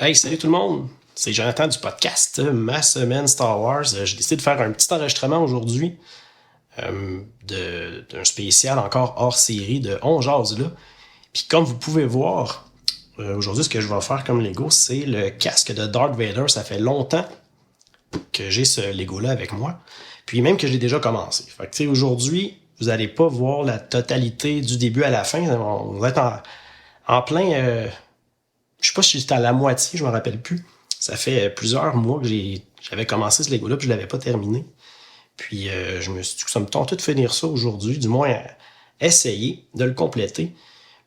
Hey, salut tout le monde! C'est Jonathan du podcast Ma Semaine Star Wars. J'ai décidé de faire un petit enregistrement aujourd'hui d'un spécial encore hors série de On Jase là. Puis comme vous pouvez voir, aujourd'hui ce que je vais faire comme Lego, c'est le casque de Darth Vader. Ça fait longtemps que j'ai ce Lego-là avec moi. Puis même que j'ai déjà commencé. Fait que tu sais, aujourd'hui, vous n'allez pas voir la totalité du début à la fin. On va être en plein... je sais pas si j'étais à la moitié, je me rappelle plus. Ça fait plusieurs mois que j'avais commencé ce Lego-là, puis je l'avais pas terminé. Puis je me suis dit que ça me tentait de finir ça aujourd'hui, du moins essayer de le compléter.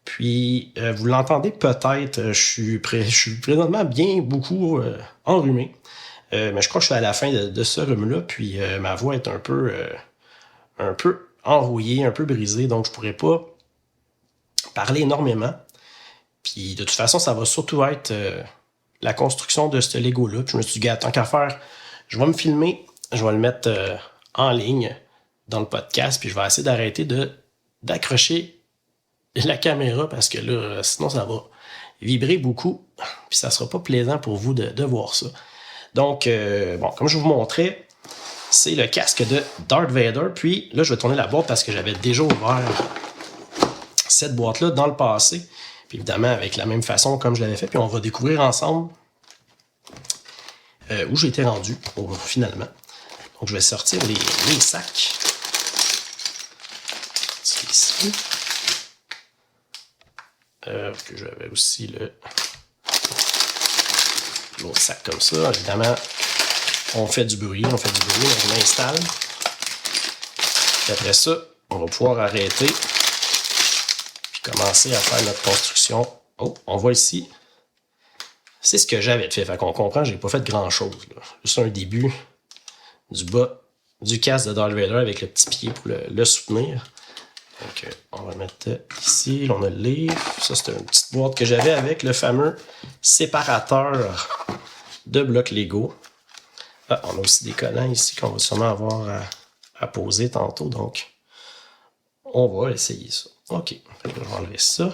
Puis vous l'entendez peut-être, je suis présentement bien beaucoup enrhumé. Mais je crois que je suis à la fin de ce rhume-là, puis ma voix est un peu enrouillée, un peu brisée, donc je pourrais pas parler énormément. Puis de toute façon, ça va surtout être la construction de ce Lego-là. Puis je me suis dit, gars, tant qu'à faire, je vais me filmer, je vais le mettre en ligne dans le podcast, puis je vais essayer d'arrêter d'accrocher la caméra parce que là, sinon ça va vibrer beaucoup, puis ça sera pas plaisant pour vous de voir ça. Donc, bon, comme je vous montrais, c'est le casque de Darth Vader. Puis là, je vais tourner la boîte parce que j'avais déjà ouvert cette boîte-là dans le passé. Puis évidemment, avec la même façon comme je l'avais fait. Puis on va découvrir ensemble où j'ai été rendu, finalement. Donc je vais sortir les sacs. C'est ici. Que j'avais aussi l'autre sac comme ça. Évidemment, on fait du bruit, donc je m'installe. Puis après ça, on va pouvoir arrêter puis commencer à faire notre construction. Oh, on voit ici. C'est ce que j'avais fait. Fait qu'on comprend, j'ai pas fait grand-chose. Juste un début du bas du casque de Darth Vader avec le petit pied pour le soutenir. Donc, on va mettre ici. Là, on a le livre. Ça, c'est une petite boîte que j'avais avec le fameux séparateur de blocs Lego. Ah, on a aussi des collants ici qu'on va sûrement avoir à poser tantôt. Donc, on va essayer ça. OK. Fait que je vais enlever ça.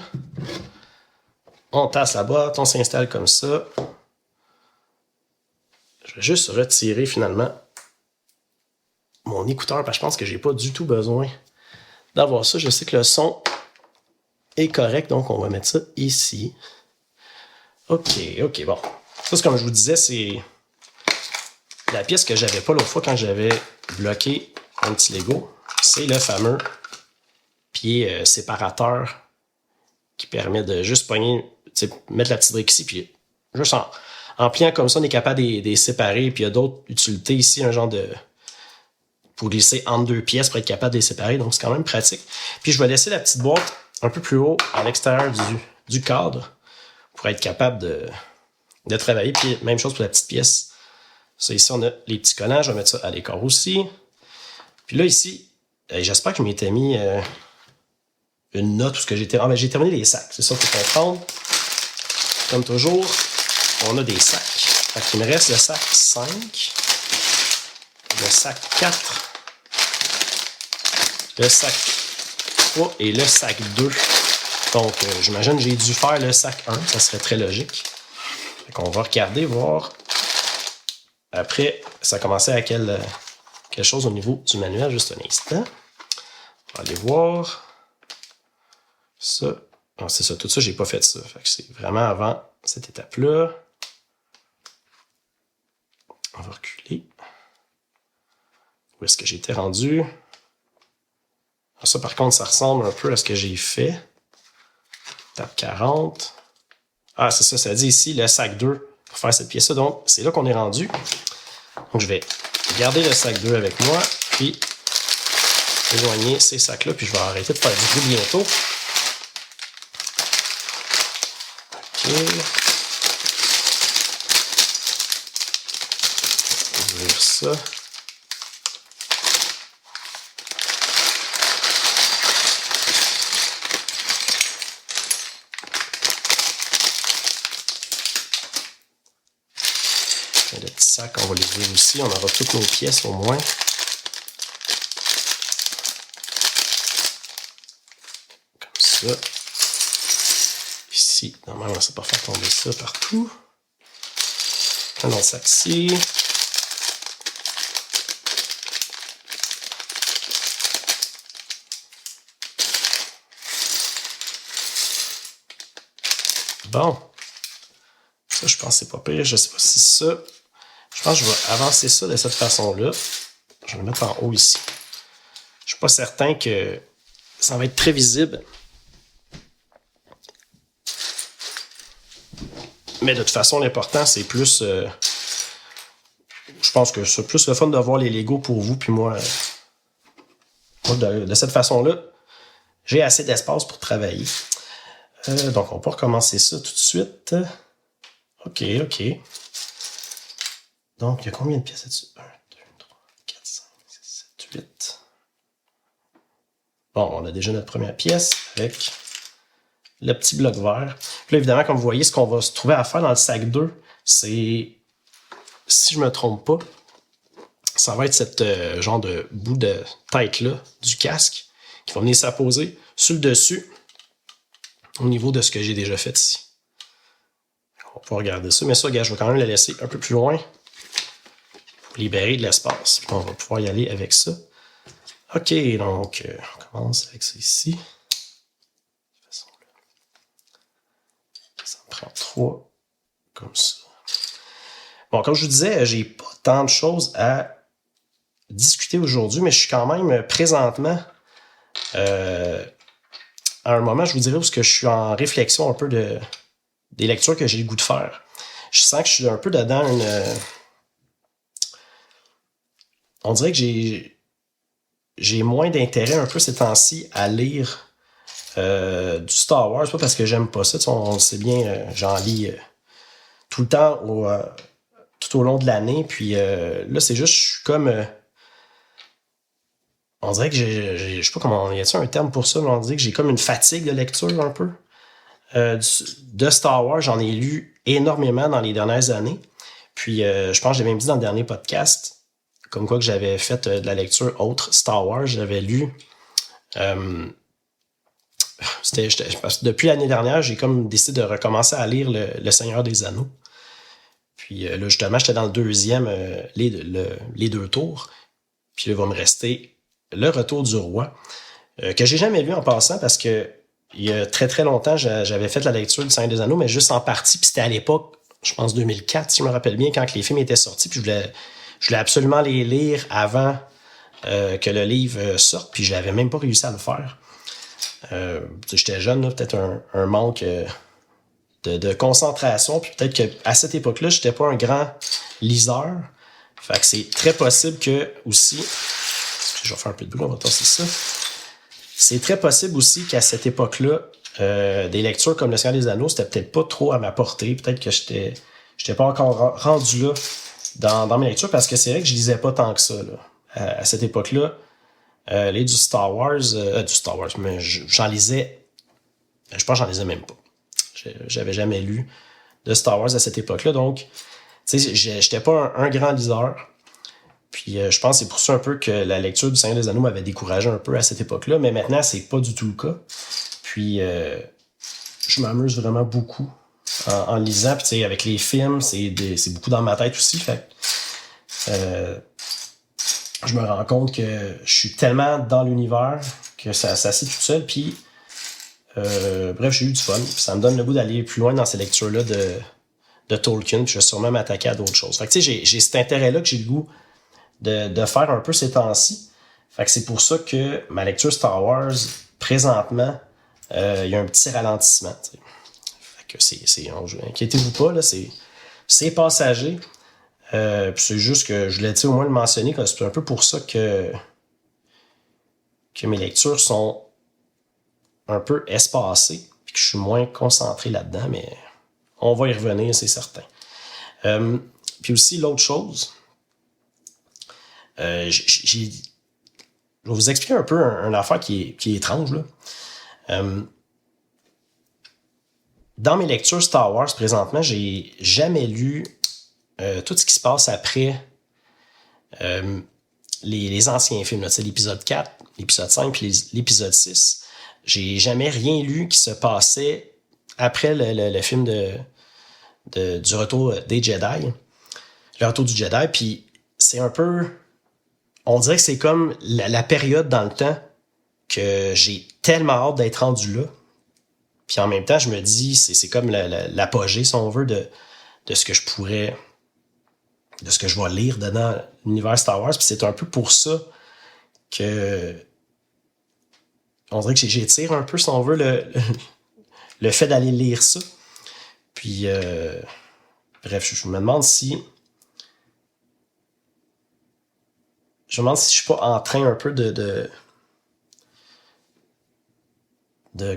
On tasse la boîte. On s'installe comme ça. Je vais juste retirer finalement mon écouteur parce que je pense que j'ai pas du tout besoin d'avoir ça. Je sais que le son est correct, donc on va mettre ça ici. OK, bon. Ça, c'est comme je vous disais, c'est la pièce que j'avais pas l'autre fois quand j'avais bloqué un petit Lego. C'est le fameux pied séparateur qui permet de juste pogner, mettre la petite brique ici, puis juste en pliant comme ça, on est capable de les séparer. Puis il y a d'autres utilités ici, un genre de... pour glisser entre deux pièces pour être capable de les séparer. Donc, c'est quand même pratique. Puis, je vais laisser la petite boîte un peu plus haut à l'extérieur du cadre pour être capable de travailler. Puis, même chose pour la petite pièce. Ça, ici, on a les petits collants. Je vais mettre ça à l'écart aussi. Puis là, ici, j'espère que je m'étais mis une note parce que j'ai terminé les sacs. C'est ça qu'il faut comprendre. Comme toujours, on a des sacs. Fait qu'il me reste le sac 5, le sac 4, le sac 3 et le sac 2. Donc, j'imagine que j'ai dû faire le sac 1. Ça serait très logique. Fait qu'on va regarder, voir. Après, ça commençait à quelque chose au niveau du manuel. Juste un instant. On va aller voir. Ça. Non, c'est ça. Tout ça, j'ai pas fait ça. Fait que c'est vraiment avant cette étape-là. On va reculer. Où est-ce que j'étais rendu? Alors ça, par contre, ça ressemble un peu à ce que j'ai fait. Étape 40. Ah, c'est ça, ça dit ici le sac 2 pour faire cette pièce-là. Donc, c'est là qu'on est rendu. Donc, je vais garder le sac 2 avec moi, puis éloigner ces sacs-là, puis je vais arrêter de faire du bruit bientôt. OK. Ouvrir ça. Le petit sac, on va l'ouvrir aussi. On aura toutes nos pièces au moins. Comme ça. Ici, normalement, ça ne va pas faire tomber ça partout. Un autre sac ici. Bon. Ça, je pense que c'est pas pire. Je sais pas si ça... Je pense que je vais avancer ça de cette façon-là. Je vais le mettre en haut ici. Je suis pas certain que ça va être très visible. Mais de toute façon, l'important, c'est plus... je pense que c'est plus le fun de voir les Legos pour vous. Puis moi de cette façon-là, j'ai assez d'espace pour travailler. Donc, on peut recommencer ça tout de suite. OK. Donc, il y a combien de pièces là-dessus? 1, 2, 3, 4, 5, 6, 7, 8. Bon, on a déjà notre première pièce avec le petit bloc vert. Puis là, évidemment, comme vous voyez, ce qu'on va se trouver à faire dans le sac 2, c'est, si je me trompe pas, ça va être cette genre de bout de tête-là du casque qui va venir s'apposer sur le dessus au niveau de ce que j'ai déjà fait ici. On va regarder ça, mais ça, gars, je vais quand même le laisser un peu plus loin pour libérer de l'espace. On va pouvoir y aller avec ça. OK, donc, on commence avec ça ici. Ça me prend 3 comme ça. Bon, comme je vous disais, j'ai pas tant de choses à discuter aujourd'hui, mais je suis quand même présentement à un moment, je vous dirais, où je suis en réflexion un peu des lectures que j'ai le goût de faire. Je sens que je suis un peu dedans on dirait que j'ai moins d'intérêt un peu ces temps-ci à lire du Star Wars, pas parce que j'aime pas ça, on le sait bien, j'en lis tout le temps tout au long de l'année, puis là c'est juste, je suis comme on dirait que je sais pas comment, y a-t-il un terme pour ça, mais on dirait que j'ai comme une fatigue de lecture un peu. De Star Wars, j'en ai lu énormément dans les dernières années. Puis je pense que j'ai même dit dans le dernier podcast, comme quoi que j'avais fait de la lecture autre Star Wars, j'avais lu parce que depuis l'année dernière, j'ai comme décidé de recommencer à lire le Seigneur des Anneaux. Puis là, justement, j'étais dans le deuxième, les 2 tours. Puis là, il va me rester Le Retour du Roi, que j'ai jamais lu en passant parce que il y a très très longtemps, j'avais fait la lecture du Seigneur des Anneaux, mais juste en partie, puis c'était à l'époque, je pense 2004, si je me rappelle bien, quand les films étaient sortis, puis je voulais absolument les lire avant que le livre sorte, puis je n'avais même pas réussi à le faire. J'étais jeune, là, peut-être un manque de concentration, puis peut-être qu'à cette époque-là, j'étais pas un grand liseur. Fait que c'est très possible que aussi, je vais faire un peu de bruit, on va tasser ça. C'est très possible aussi qu'à cette époque-là, des lectures comme Le Seigneur des Anneaux, c'était peut-être pas trop à ma portée. Peut-être que j'étais pas encore rendu là dans mes lectures, parce que c'est vrai que je lisais pas tant que ça, là. À cette époque-là, les du Star Wars, mais j'en lisais, je pense que j'en lisais même pas. J'avais jamais lu de Star Wars à cette époque-là, donc, tu sais, j'étais pas un grand liseur. Puis je pense que c'est pour ça un peu que la lecture du Seigneur des Anneaux m'avait découragé un peu à cette époque-là, mais maintenant, c'est pas du tout le cas. Puis je m'amuse vraiment beaucoup en lisant. Puis tu sais, avec les films, c'est beaucoup dans ma tête aussi. Fait je me rends compte que je suis tellement dans l'univers que ça s'assied tout seul. Puis bref, j'ai eu du fun. Puis ça me donne le goût d'aller plus loin dans ces lectures-là de Tolkien. Puis je vais sûrement m'attaquer à d'autres choses. Fait que tu sais, j'ai cet intérêt-là que j'ai le goût de faire un peu ces temps-ci. Fait que c'est pour ça que ma lecture Star Wars, présentement, il y a un petit ralentissement. T'sais. Fait que inquiétez-vous pas, là, c'est passager. Puis c'est juste que je voulais au moins le mentionner, que c'est un peu pour ça que mes lectures sont un peu espacées, puis que je suis moins concentré là-dedans, mais on va y revenir, c'est certain. Puis aussi, l'autre chose, je vais vous expliquer un peu une affaire qui est étrange, là. Dans mes lectures Star Wars, présentement, j'ai jamais lu tout ce qui se passe après les anciens films, là, l'épisode 4, l'épisode 5 puis l'épisode 6. J'ai jamais rien lu qui se passait après le film du retour des Jedi. le retour du Jedi. Puis c'est un peu... On dirait que c'est comme la période dans le temps que j'ai tellement hâte d'être rendu là. Puis en même temps, je me dis, c'est comme l'apogée, si on veut, de ce que je pourrais... de ce que je vais lire dedans l'univers Star Wars. Puis c'est un peu pour ça que... On dirait que j'étire un peu, si on veut, le fait d'aller lire ça. Puis, bref, je me demande si... Je me demande si je suis pas en train un peu de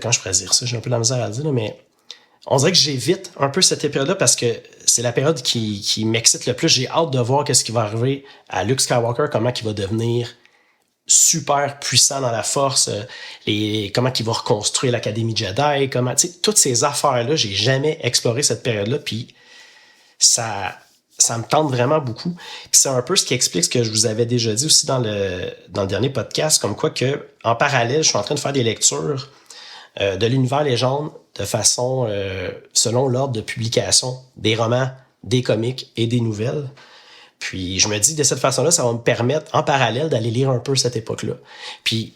quand je pourrais dire ça, j'ai un peu de la misère à le dire, là, mais on dirait que j'évite un peu cette période-là parce que c'est la période qui m'excite le plus. J'ai hâte de voir qu'est-ce qui va arriver à Luke Skywalker, comment il va devenir super puissant dans la force, comment il va reconstruire l'Académie Jedi, comment, tu sais, toutes ces affaires-là, j'ai jamais exploré cette période-là, puis ça me tente vraiment beaucoup. Puis c'est un peu ce qui explique ce que je vous avais déjà dit aussi dans le dernier podcast, comme quoi que en parallèle, je suis en train de faire des lectures de l'univers légende de façon selon l'ordre de publication des romans, des comics et des nouvelles. Puis je me dis, de cette façon-là, ça va me permettre, en parallèle, d'aller lire un peu cette époque-là. Puis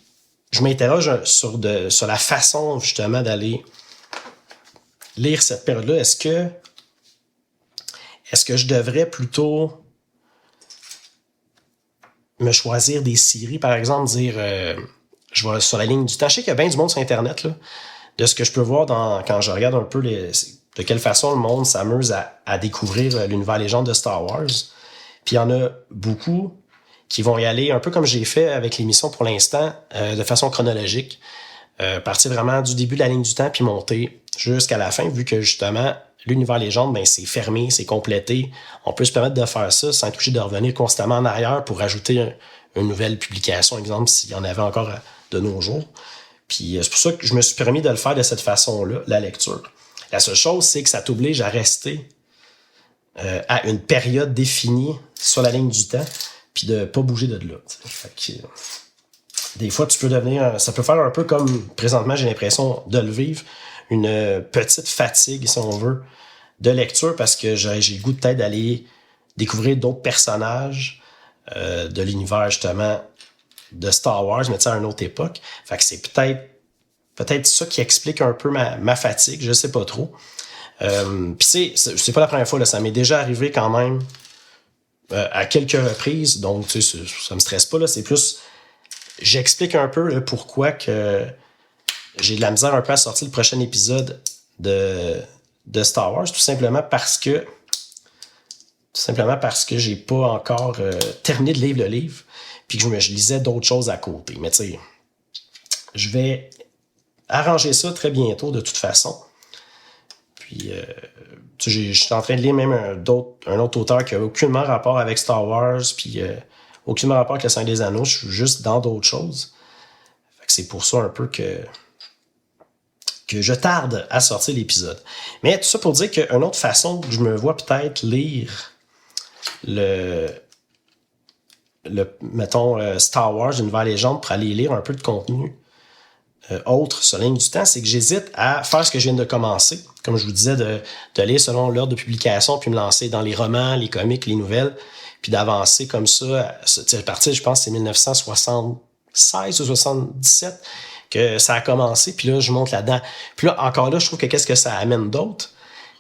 je m'interroge sur la façon, justement, d'aller lire cette période-là. Est-ce que je devrais plutôt me choisir des séries, par exemple, dire je vais sur la ligne du temps. Je sais qu'il y a bien du monde sur Internet, là, de ce que je peux voir quand je regarde un peu de quelle façon le monde s'amuse à découvrir l'univers légende de Star Wars. Puis il y en a beaucoup qui vont y aller un peu comme j'ai fait avec l'émission pour l'instant, de façon chronologique. Partir vraiment du début de la ligne du temps puis monter jusqu'à la fin, vu que justement, l'univers légende, ben, c'est fermé, c'est complété. On peut se permettre de faire ça sans être obligé de revenir constamment en arrière pour ajouter une nouvelle publication, exemple, s'il y en avait encore de nos jours. Puis c'est pour ça que je me suis permis de le faire de cette façon-là, la lecture. La seule chose, c'est que ça t'oblige à rester à une période définie sur la ligne du temps, puis de pas bouger de là. Fait que, des fois, tu peux devenir... Ça peut faire un peu comme, présentement, j'ai l'impression de le vivre, une petite fatigue, si on veut, de lecture, parce que j'ai le goût peut-être d'aller découvrir d'autres personnages de l'univers, justement, de Star Wars, mais tu sais, à une autre époque. Fait que c'est peut-être ça qui explique un peu ma fatigue, je sais pas trop. Puis c'est pas la première fois, là, ça m'est déjà arrivé quand même à quelques reprises, donc tu sais, ça me stresse pas, là, c'est plus... J'explique un peu là, pourquoi que j'ai de la misère un peu à sortir le prochain épisode de Star Wars, tout simplement parce que j'ai pas encore terminé de lire le livre, puis que je lisais d'autres choses à côté. Mais tu sais, je vais arranger ça très bientôt de toute façon. Puis, je suis en train de lire même un autre auteur qui n'a aucunement rapport avec Star Wars, puis aucunement rapport avec le Seigneur des Anneaux. Je suis juste dans d'autres choses. Fait que c'est pour ça un peu que je tarde à sortir l'épisode. Mais tout ça pour dire qu'une autre façon que je me vois peut-être lire mettons, Star Wars, l'univers légende, pour aller lire un peu de contenu autre sur la ligne du temps, c'est que j'hésite à faire ce que je viens de commencer. Comme je vous disais, de lire selon l'ordre de publication, puis me lancer dans les romans, les comics, les nouvelles, puis d'avancer comme ça. C'est parti, je pense, c'est 1976 ou 77 que ça a commencé, puis là, je monte là-dedans. Puis là, encore là, je trouve que qu'est-ce que ça amène d'autre?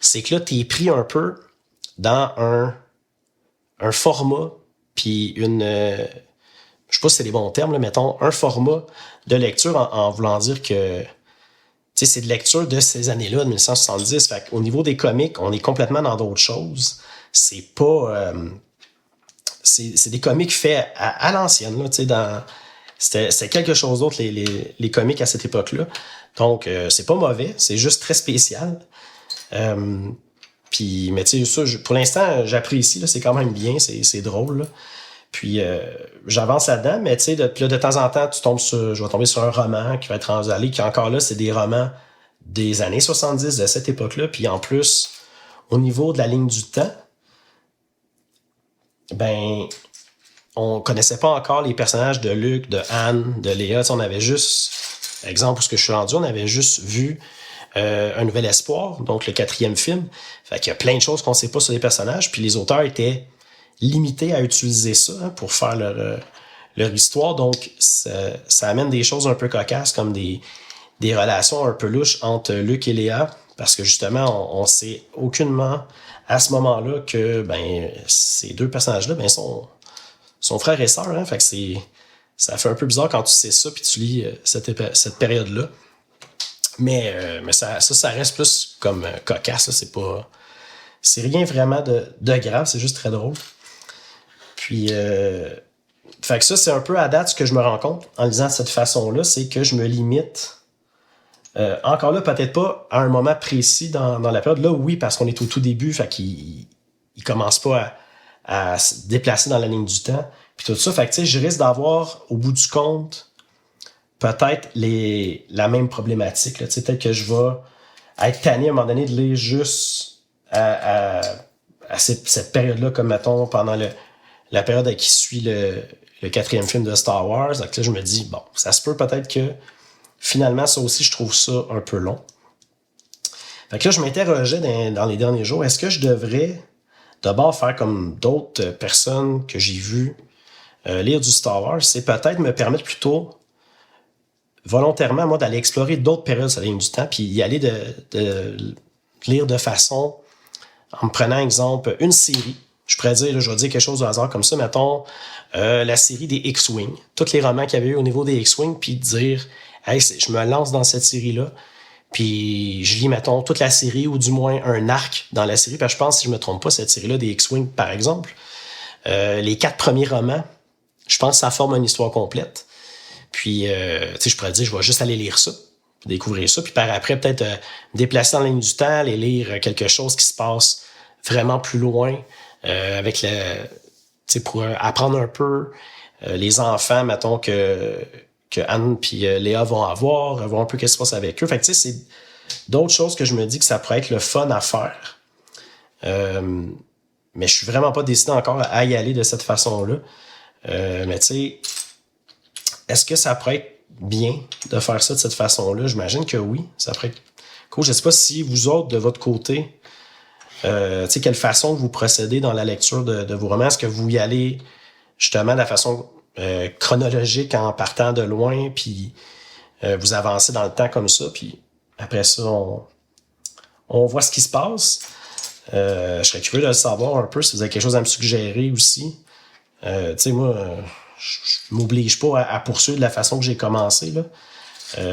C'est que là, t'es pris un peu dans un format, puis je sais pas si c'est les bons termes, là, mettons, un format de lecture en voulant dire que c'est de lecture de ces années-là, de 1970. Fait qu'au niveau des comics, on est complètement dans d'autres choses. C'est pas... c'est des comics faits à l'ancienne, là, tu sais, c'était quelque chose d'autre, les comics à cette époque-là. Donc, c'est pas mauvais, c'est juste très spécial. Puis, mais tu sais, ça, pour l'instant, j'apprécie, là, c'est quand même bien, c'est drôle, là. Puis, j'avance là-dedans, mais tu sais, de temps en temps, je vais tomber sur un roman qui va être rendu à lire, qui encore là, c'est des romans des années 70, de cette époque-là. Puis en plus, au niveau de la ligne du temps, ben, on connaissait pas encore les personnages de Luke, de Han, de Léa. T'sais, on avait juste, exemple, où ce que je suis rendu, on avait juste vu Un Nouvel Espoir, donc le 4e film. Fait qu'il y a plein de choses qu'on sait pas sur les personnages, puis les auteurs étaient limités à utiliser ça pour faire leur histoire. Donc, ça amène des choses un peu cocasses, comme des relations un peu louches entre Luke et Léa, parce que justement, on sait aucunement à ce moment-là que ces deux personnages-là sont frères et sœurs. Hein? Fait que ça fait un peu bizarre quand tu sais ça puis tu lis cette période-là. Mais ça reste plus comme cocasse. Là. C'est rien vraiment de grave, c'est juste très drôle. Puis, fait que ça, c'est un peu à date ce que je me rends compte en lisant de cette façon-là, c'est que je me limite. Encore là, peut-être pas à un moment précis dans la période. Là, oui, parce qu'on est au tout début, fait qu'il commence pas à se déplacer dans la ligne du temps. Puis tout ça, fait que tu sais, je risque d'avoir, au bout du compte, peut-être la même problématique. Tu sais, peut-être que je vais être tanné à un moment donné de lire juste à cette période-là, comme mettons, pendant la période qui suit le 4e film de Star Wars. Donc là, je me dis, bon, ça se peut peut-être que finalement, ça aussi, je trouve ça un peu long. Fait que là, je m'interrogeais dans les derniers jours, est-ce que je devrais d'abord faire comme d'autres personnes que j'ai vues lire du Star Wars, c'est peut-être me permettre plutôt volontairement, moi, d'aller explorer d'autres périodes sur la ligne du temps, puis y aller de lire de façon, en me prenant exemple, une série. Je pourrais dire, là, je vais dire quelque chose au hasard comme ça, mettons, la série des X-Wing, tous les romans qu'il y avait eu au niveau des X-Wing, puis dire, hey, je me lance dans cette série-là, puis je lis, mettons, toute la série, ou du moins un arc dans la série, parce que je pense, si je me trompe pas, cette série-là des X-Wing, par exemple, les 4 premiers romans, je pense que ça forme une histoire complète. Puis, tu sais, je pourrais dire, je vais juste aller lire ça, découvrir ça, puis par après, peut-être me déplacer dans la ligne du temps, aller lire quelque chose qui se passe vraiment plus loin, avec tu sais, pour apprendre un peu les enfants, mettons, que Anne puis Léa vont avoir, voir un peu qu'est-ce qui se passe avec eux. Fait que, tu sais, c'est d'autres choses que je me dis que ça pourrait être le fun à faire. Mais je suis vraiment pas décidé encore à y aller de cette façon-là. Mais tu sais, est-ce que ça pourrait être bien de faire ça de cette façon-là? J'imagine que oui, ça pourrait être cool. Je sais pas si vous autres, de votre côté, tu sais, quelle façon vous procédez dans la lecture de vos romans? Est-ce que vous y allez justement de la façon chronologique en partant de loin, puis vous avancez dans le temps comme ça, puis après ça, on voit ce qui se passe. Je serais curieux de le savoir un peu si vous avez quelque chose à me suggérer aussi. Tu sais, moi, je m'oblige pas à poursuivre de la façon que j'ai commencé, là.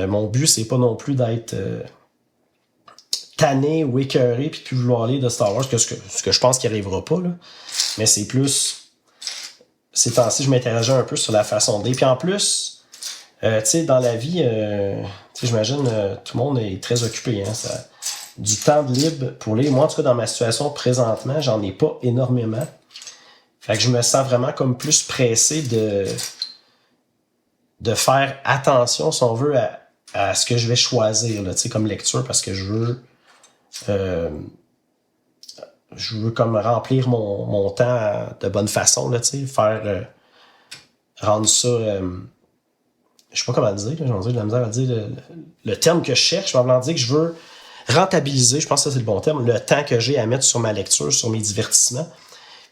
Mon but, c'est pas non plus d'être tanné ou écœuré puis de plus vouloir lire de Star Wars, ce que je pense qu'il arrivera pas, là. Mais c'est plus... Ces temps-ci, je m'interrogeais un peu sur la façon d'être. Puis en plus, tu sais, dans la vie, tu sais, j'imagine, tout le monde est très occupé, hein. Du temps de libre pour lire. Moi, en tout cas, dans ma situation présentement, j'en ai pas énormément. Fait que je me sens vraiment comme plus pressé de faire attention, si on veut, à ce que je vais choisir, là, tu sais, comme lecture, parce que je veux comme remplir mon temps de bonne façon, là, tu sais, faire rendre ça, je sais pas comment le dire, là, j'ai de la misère à dire le terme que je cherche, je vais en dire que je veux rentabiliser, je pense que ça c'est le bon terme, le temps que j'ai à mettre sur ma lecture, sur mes divertissements.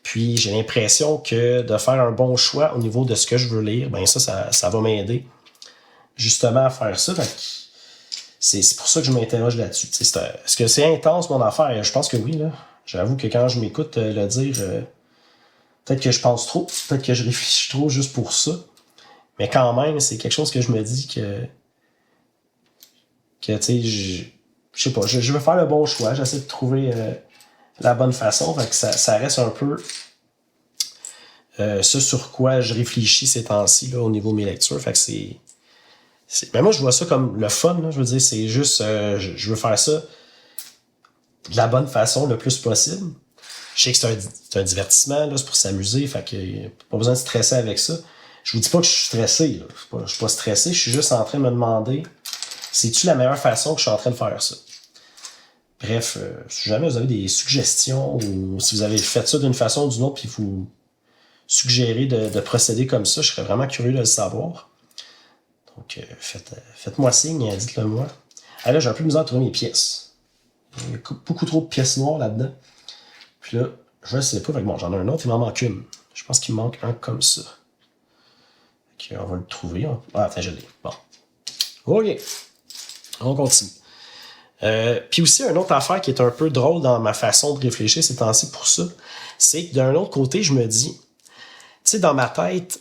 Puis j'ai l'impression que de faire un bon choix au niveau de ce que je veux lire, ben ça va m'aider justement à faire ça. Donc, c'est pour ça que je m'interroge là-dessus. Est-ce que c'est intense mon affaire? Je pense que oui, là. J'avoue que quand je m'écoute le dire, peut-être que je pense trop, peut-être que je réfléchis trop juste pour ça. Mais quand même, c'est quelque chose que je me dis que tu sais, je sais pas, je veux faire le bon choix, j'essaie de trouver la bonne façon, fait que ça reste un peu ce sur quoi je réfléchis ces temps-ci là, au niveau de mes lectures, fait que c'est mais moi je vois ça comme le fun, là, je veux dire, c'est juste je veux faire ça de la bonne façon le plus possible. Je sais que c'est un divertissement, là, c'est pour s'amuser, fait que pas besoin de stresser avec ça. Je vous dis pas que je suis stressé, là. Je suis pas stressé, je suis juste en train de me demander c'est-tu la meilleure façon que je suis en train de faire ça? Bref, si jamais vous avez des suggestions ou si vous avez fait ça d'une façon ou d'une autre puis vous suggérez de procéder comme ça, je serais vraiment curieux de le savoir. Donc, faites-moi signe, dites-le moi. Ah là, j'ai un peu de misère à trouver mes pièces. Il y a beaucoup trop de pièces noires là-dedans. Puis là, Je sais pas, fait que bon, j'en ai un autre, il m'en manque une. Je pense qu'il me manque un comme ça. Ok, on va le trouver. Ah, attends, je l'ai. Bon. OK. On continue. Puis aussi, une autre affaire qui est un peu drôle dans ma façon de réfléchir ces temps-ci pour ça, c'est que d'un autre côté, je me dis, tu sais, dans ma tête,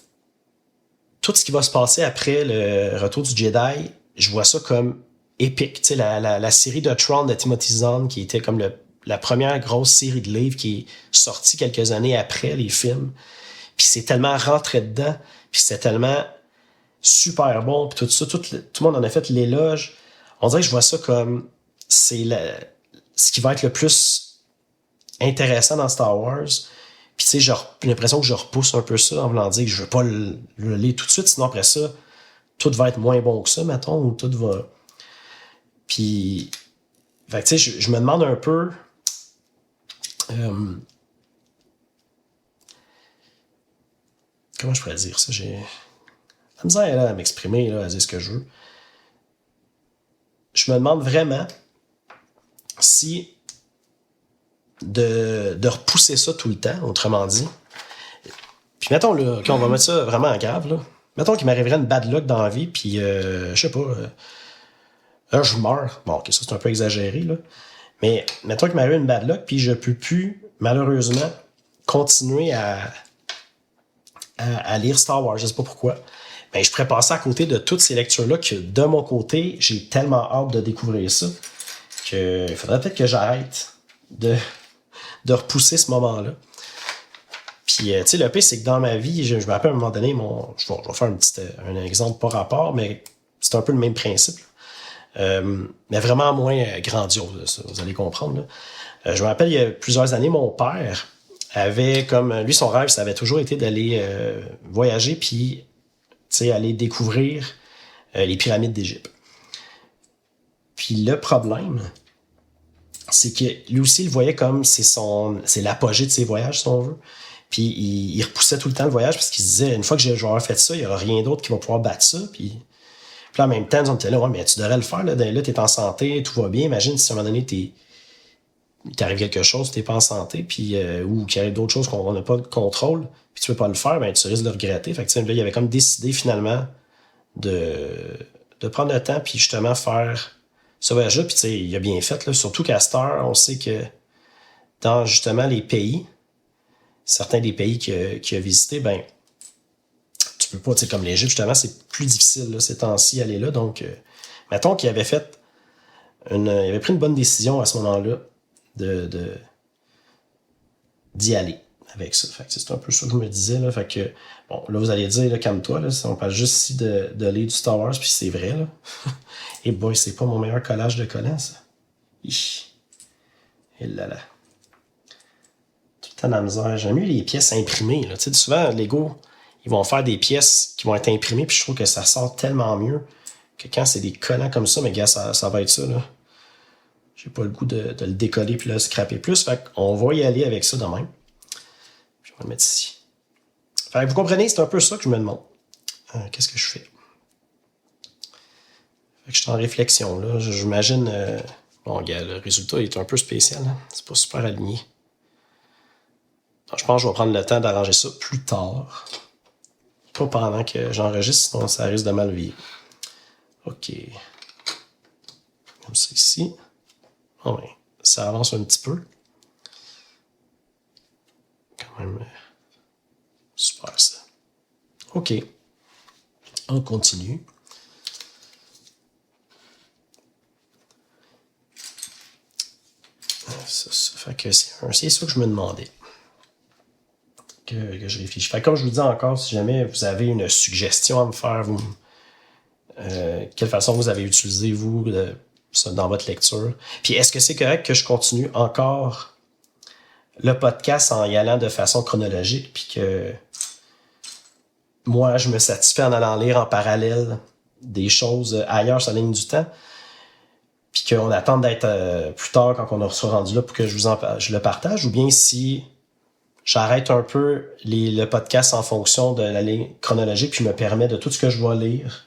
tout ce qui va se passer après le retour du Jedi, je vois ça comme épique. Tu sais, la série de Tron de Timothy Zahn, qui était comme la première grosse série de livres qui est sortie quelques années après les films. Puis c'est tellement rentré dedans, puis c'était tellement super bon, puis tout ça, tout le monde en a fait l'éloge. On dirait que je vois ça comme c'est ce qui va être le plus intéressant dans Star Wars. Puis tu sais, j'ai l'impression que je repousse un peu ça en voulant dire que je veux pas le lire tout de suite, sinon après ça, tout va être moins bon que ça, mettons, ou tout va... Puis, fait que tu sais, je me demande un peu... comment je pourrais dire ça? J'ai la misère là, à m'exprimer, là, à dire ce que je veux. Je me demande vraiment si de repousser ça tout le temps, autrement dit. Puis mettons, là, on va mettre ça vraiment en grave, là. Mettons qu'il m'arriverait une bad luck dans la vie, puis je sais pas, je meurs. Bon, ok, ça c'est un peu exagéré, là. Mais mettons qu'il m'arrive une bad luck, puis je peux plus, malheureusement, continuer à lire Star Wars, je sais pas pourquoi. Ben, je pourrais passer à côté de toutes ces lectures-là que, de mon côté, j'ai tellement hâte de découvrir ça qu'il faudrait peut-être que j'arrête de repousser ce moment-là. Puis, tu sais, le pire, c'est que dans ma vie, je me rappelle à un moment donné, je vais faire un exemple pas rapport, mais c'est un peu le même principe. Mais vraiment moins grandiose, ça, vous allez comprendre. Là. Je me rappelle, il y a plusieurs années, mon père avait comme... Lui, son rêve, ça avait toujours été d'aller voyager puis, tu sais, aller découvrir les pyramides d'Égypte. Puis le problème, c'est que lui aussi, il le voyait comme c'est l'apogée de ses voyages, si on veut. Puis il repoussait tout le temps le voyage parce qu'il se disait, une fois que je vais avoir fait ça, il n'y aura rien d'autre qui va pouvoir battre ça. Puis en même temps, on était là, ouais, mais tu devrais le faire. Là, t'es en santé, tout va bien. Imagine si à un moment donné, il t'arrive quelque chose, t'es pas en santé, puis ou qu'il arrive d'autres choses qu'on n'a pas de contrôle, puis tu peux pas le faire, ben tu risques de le regretter. Fait que là, il avait comme décidé finalement de prendre le temps, puis justement faire ce voyage-là. Puis tu sais, il a bien fait, là, surtout qu'à cette heure, on sait que dans justement les pays, certains des pays qu'il a visités, ben tu peux pas, tu sais, comme l'Égypte, justement, c'est plus difficile là, ces temps-ci aller là. Donc, mettons qu'il avait fait il avait pris une bonne décision à ce moment-là d'y aller avec ça. Fait que c'est un peu ça que je me disais. Là. Fait que, bon, là, vous allez dire, là, calme-toi, là, on parle juste ici de lire du Star Wars, puis c'est vrai, là. Et boy, c'est pas mon meilleur collage de collants, ça. Et là là. Tout le temps dans la misère. J'aime mieux les pièces imprimées, là. Tu sais, souvent, Lego, ils vont faire des pièces qui vont être imprimées, puis je trouve que ça sort tellement mieux que quand c'est des collants comme ça, mais gars, ça va être ça, là. J'ai pas le goût de le décoller puis le scraper plus. Fait qu'on va y aller avec ça de même. Puis on va le mettre ici. Fait que vous comprenez, c'est un peu ça que je me demande. Qu'est-ce que je fais? Fait que je suis en réflexion, là. J'imagine... bon, gars, le résultat est un peu spécial. Hein? C'est pas super aligné. Donc, je pense que je vais prendre le temps d'arranger ça plus tard. Pas pendant que j'enregistre, sinon ça risque de mal vivre. OK. Comme ça ici. Oh, ben, ça avance un petit peu. Quand même, super ça. OK. On continue. Ça fait que c'est ça que je me demandais. Que je réfléchis. Fait que comme je vous dis encore, si jamais vous avez une suggestion à me faire, quelle façon vous avez utilisé, vous, dans votre lecture. Puis est-ce que c'est correct que je continue encore le podcast en y allant de façon chronologique, puis que moi, je me satisfais en allant lire en parallèle des choses ailleurs sur la ligne du temps, puis qu'on attend d'être plus tard quand on sera rendu là pour que je le partage, ou bien si j'arrête un peu le podcast en fonction de la ligne chronologique, puis je me permets de tout ce que je vais lire,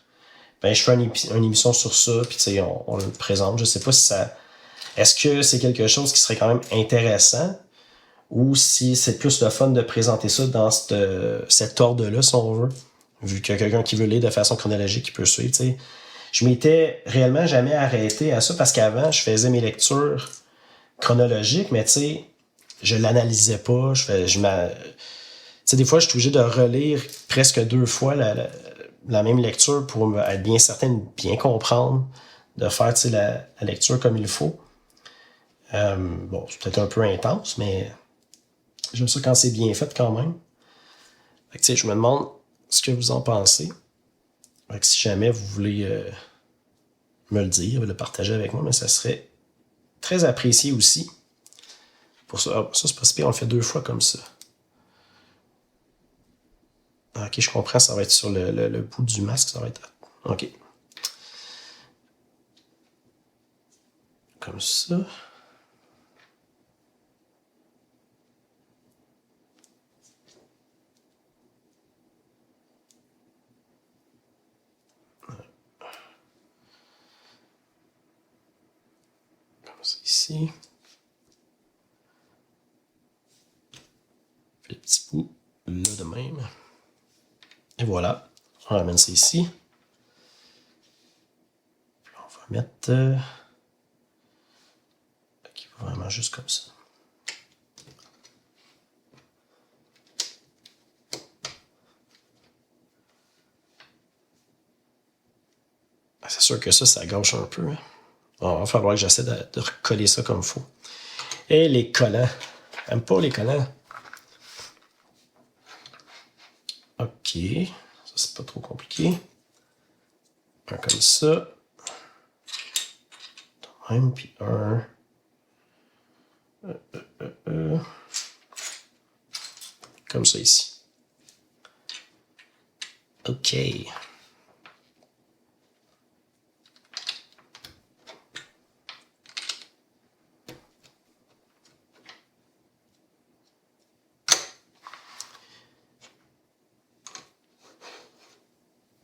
ben je fais une émission sur ça, puis tu sais, on le présente. Je sais pas si ça... Est-ce que c'est quelque chose qui serait quand même intéressant, ou si c'est plus le fun de présenter ça dans cet ordre-là, si on veut, vu qu'il y a quelqu'un qui veut lire de façon chronologique, qui peut suivre, tu sais. Je m'étais réellement jamais arrêté à ça, parce qu'avant, je faisais mes lectures chronologiques, mais tu sais, je l'analysais pas, tu sais, des fois, je suis obligé de relire presque 2 fois la même lecture pour être bien certain de bien comprendre, de faire, tu sais, la lecture comme il faut. Bon, c'est peut-être un peu intense, mais j'aime ça quand c'est bien fait quand même. Fait que, tu sais, je me demande ce que vous en pensez. Fait que si jamais vous voulez me le dire, le partager avec moi, mais ça serait très apprécié aussi. Pour ça, ça c'est pas si pire, on le fait 2 fois comme ça. Ok, je comprends, ça va être sur le bout du masque, ça va être... Ok. Comme ça. Comme ça ici. Puis le petit bout là de même. Et voilà. On ramène ça ici. Puis on va mettre... Ok, vraiment juste comme ça. C'est sûr que ça gâche un peu. Hein. Bon, il va falloir que j'essaie de recoller ça comme il faut. Et les collants. J'aime pas les collants. Ok. Ça, c'est pas trop compliqué. Un comme ça. Même, puis un... Comme ça ici. Ok.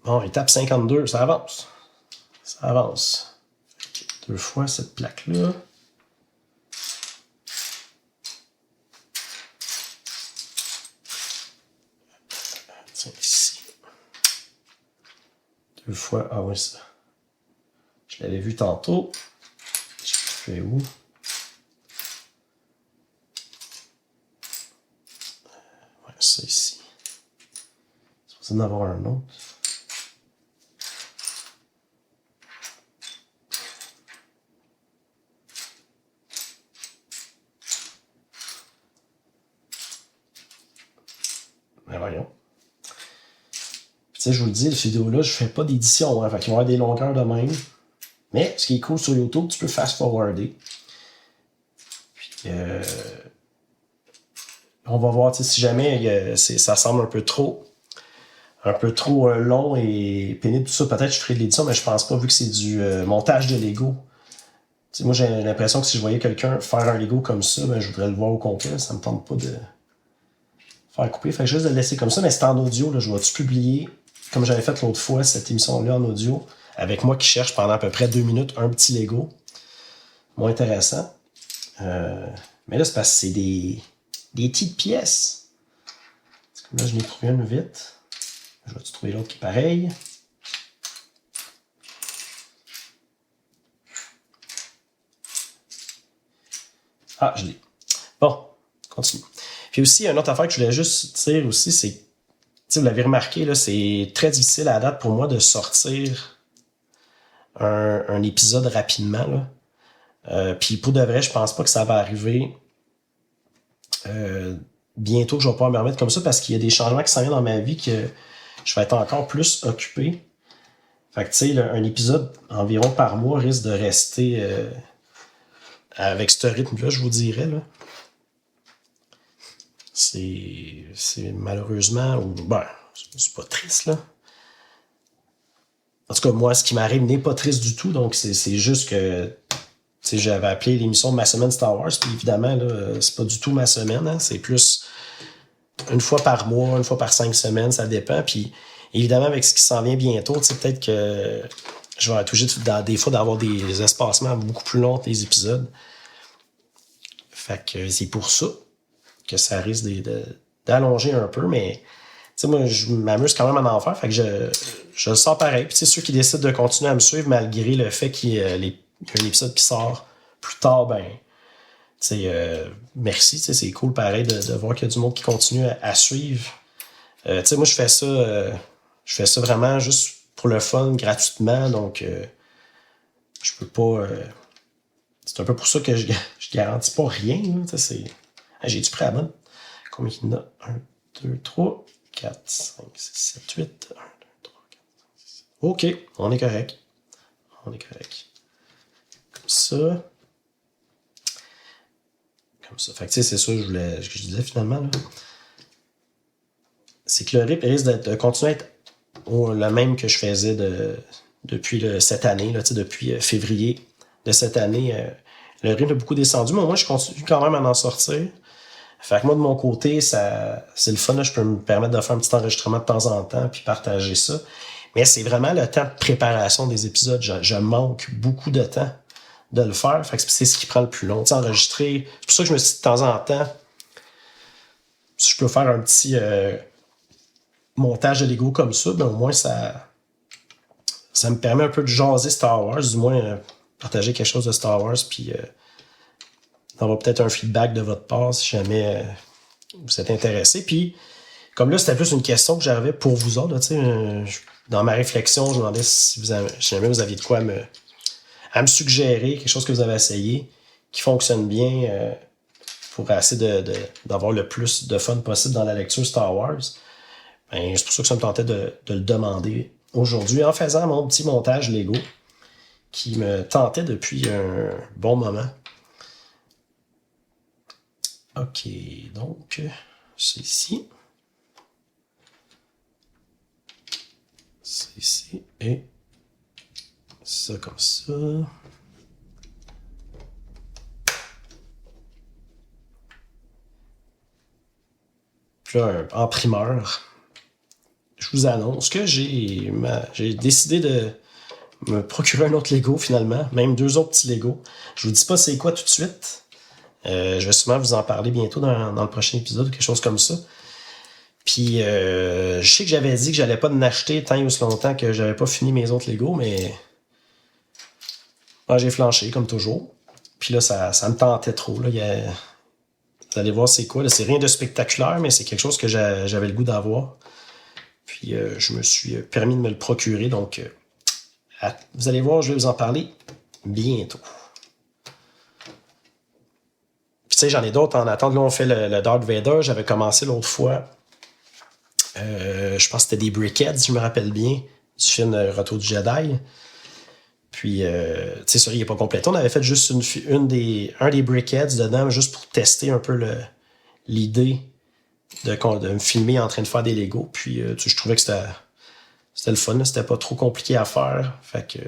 Bon, étape 52, ça avance. Ça avance. 2 fois cette plaque-là. Tiens, ici. 2 fois, ah oui, ça. Je l'avais vu tantôt. Je fais où? Ouais, ça ici. C'est supposé d'en avoir un autre. Ben voyons. Tu sais, je vous le dis, cette vidéo-là, je fais pas d'édition, hein, fait qu'il va y avoir des longueurs de même. Mais ce qui est cool sur YouTube, tu peux fast-forwarder. Puis, on va voir, si jamais ça semble un peu trop long et pénible, tout ça, peut-être que je ferai de l'édition, mais je pense pas, vu que c'est du montage de Lego. T'sais, moi, j'ai l'impression que si je voyais quelqu'un faire un Lego comme ça, ben, je voudrais le voir au complet. Ça me tente pas de faire couper. Fait que juste de le laisser comme ça, mais c'est en audio. Là, je vais-tu publier, comme j'avais fait l'autre fois, cette émission-là en audio, avec moi qui cherche pendant à peu près 2 minutes un petit Lego. Moins intéressant. Mais là, c'est parce que c'est des petites pièces. Comme là, je n'ai trouvé une vite. Je vais-tu trouver l'autre qui est pareil? Ah, je l'ai. Bon, continue. Puis aussi, une autre affaire que je voulais juste dire aussi, c'est, vous l'avez remarqué, là, c'est très difficile à date pour moi de sortir un épisode rapidement. Là. Puis pour de vrai, je pense pas que ça va arriver bientôt que je vais pouvoir me remettre comme ça, parce qu'il y a des changements qui s'en viennent dans ma vie que je vais être encore plus occupé. Fait que tu sais, un épisode environ par mois risque de rester avec ce rythme-là, je vous dirais. Là. C'est malheureusement, ou ben, c'est pas triste, là. En tout cas, moi, ce qui m'arrive n'est pas triste du tout, donc c'est juste que j'avais appelé l'émission Ma semaine Star Wars, puis évidemment, là, c'est pas du tout ma semaine, hein, c'est plus une fois par mois, une fois par 5 semaines, ça dépend, puis évidemment, avec ce qui s'en vient bientôt, peut-être que je vais être obligé des fois d'avoir des espacements beaucoup plus longs que les épisodes. Fait que c'est pour ça. que ça risque d'allonger un peu, mais moi, je m'amuse quand même à en faire, fait que je le sens pareil. Puis ceux qui décident de continuer à me suivre malgré le fait qu'il y a un épisode qui sort plus tard, ben, merci, c'est cool pareil de voir qu'il y a du monde qui continue à suivre. Moi, je fais ça vraiment juste pour le fun, gratuitement, donc je peux pas... c'est un peu pour ça que je garantis pas rien. J'ai-tu pris la bonne? Combien il y en a? 1, 2, 3, 4, 5, 6, 7, 8. 1, 2, 3, 4, 5, 6. OK, on est correct. On est correct. Comme ça. Comme ça. Fait que c'est ça que je disais finalement. Là. C'est que le rythme risque de continuer à être le même que je faisais depuis cette année, là, depuis février de cette année. Le rythme a beaucoup descendu, mais moi, je continue quand même à en sortir. Fait que moi, de mon côté, c'est le fun. Là, je peux me permettre de faire un petit enregistrement de temps en temps puis partager ça. Mais c'est vraiment le temps de préparation des épisodes. Je manque beaucoup de temps de le faire. Fait que c'est ce qui prend le plus long. Enregistrer. C'est pour ça que je me suis dit de temps en temps, si je peux faire un petit montage de Lego comme ça, ben au moins ça me permet un peu de jaser Star Wars, du moins partager quelque chose de Star Wars, puis d'avoir peut-être un feedback de votre part si jamais vous êtes intéressé. Puis, comme là, c'était plus une question que j'avais pour vous autres. Là, dans ma réflexion, je me demandais si jamais vous aviez de quoi à me suggérer, quelque chose que vous avez essayé, qui fonctionne bien pour essayer d'avoir le plus de fun possible dans la lecture Star Wars. Ben, c'est pour ça que ça me tentait de le demander aujourd'hui en faisant mon petit montage Lego qui me tentait depuis un bon moment. OK, donc, c'est ici. C'est ici. Et ça comme ça. Puis là, en primeur, je vous annonce que j'ai décidé de me procurer un autre Lego finalement, même 2 autres petits Lego. Je vous dis pas c'est quoi tout de suite. Je vais sûrement vous en parler bientôt dans le prochain épisode ou quelque chose comme ça. Puis je sais que j'avais dit que j'allais pas en acheter tant et aussi longtemps que j'avais pas fini mes autres Lego, mais j'ai flanché comme toujours. Puis là, ça me tentait trop. Là. Vous allez voir c'est quoi. Là. C'est rien de spectaculaire, mais c'est quelque chose que j'avais le goût d'avoir. Puis je me suis permis de me le procurer. Donc vous allez voir, je vais vous en parler bientôt. Puis tu sais, j'en ai d'autres en attente. Là, on fait le Darth Vader. J'avais commencé l'autre fois. Je pense que c'était des briquettes, si je me rappelle bien, du film Retour du Jedi. Puis, tu sais, ça, il n'est pas complet. On avait fait juste un des briquettes dedans, juste pour tester un peu l'idée de me filmer en train de faire des Legos. Puis, je trouvais que c'était le fun. Là. C'était pas trop compliqué à faire. Fait que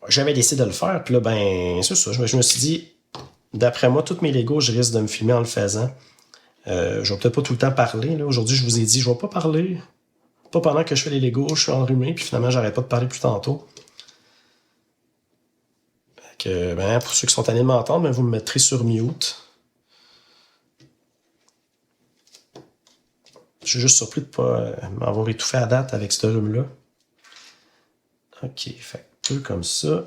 j'avais décidé de le faire. Puis là, ben, c'est ça. Je me suis dit, d'après moi, tous mes Legos, je risque de me filmer en le faisant. Je vais peut-être pas tout le temps parler. Là. Aujourd'hui, je vous ai dit, je vais pas parler. Pas pendant que je fais les Legos, je suis enrhumé, puis finalement, j'arrête pas de parler plus tantôt. Fait que, ben, pour ceux qui sont allés de m'entendre, ben, vous me mettrez sur mute. Je suis juste surpris de pas m'avoir étouffé à date avec ce rhume-là. OK, fait 2 comme ça.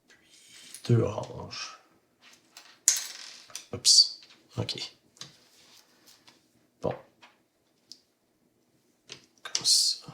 Puis 2 oranges. Oups. OK. Bon. Comme ça.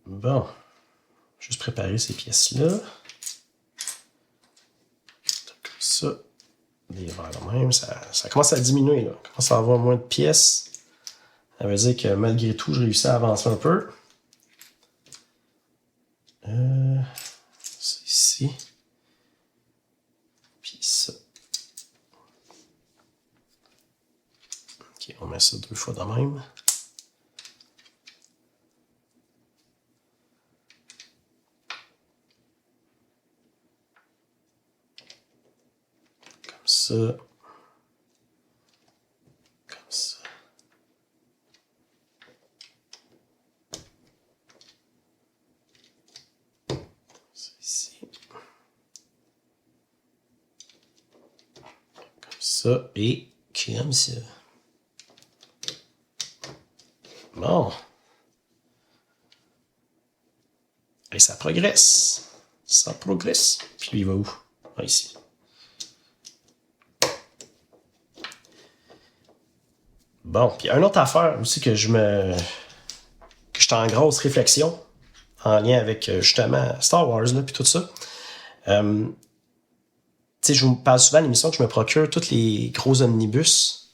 Bon. Juste préparer ces pièces-là. Comme ça. Des verres de même. Ça commence à diminuer. Là. On commence à avoir moins de pièces. Ça veut dire que malgré tout, je réussis à avancer un peu. C'est ici. Puis ça. OK, on met ça 2 fois de même. ça. Comme ça. Ça ici. Comme ça. Et comme ça. Bon. Et ça progresse. Ça progresse. Puis lui, il va où? Ah, ici. Bon, puis une autre affaire aussi que j'étais en grosse réflexion en lien avec justement Star Wars là puis tout ça. Tu sais, je vous parle souvent à l'émission que je me procure tous les gros omnibus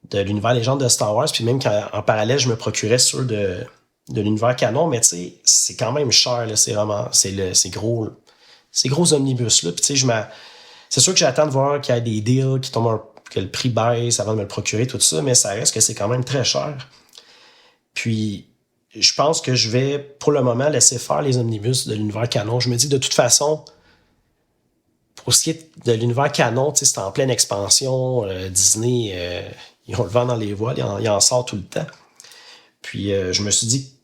de l'univers légende de Star Wars, puis même qu'en parallèle, je me procurais ceux de l'univers canon, mais tu sais, c'est quand même cher, là, c'est vraiment, ces gros omnibus là, puis tu sais, c'est sûr que j'attends de voir qu'il y a des deals qui tombent que le prix baisse avant de me le procurer, tout ça, mais ça reste que c'est quand même très cher. Puis, je pense que je vais, pour le moment, laisser faire les omnibus de l'univers canon. Je me dis, de toute façon, pour ce qui est de l'univers canon, c'est en pleine expansion. Disney, ils ont le vent dans les voiles, ils en sortent tout le temps. Puis, je me suis dit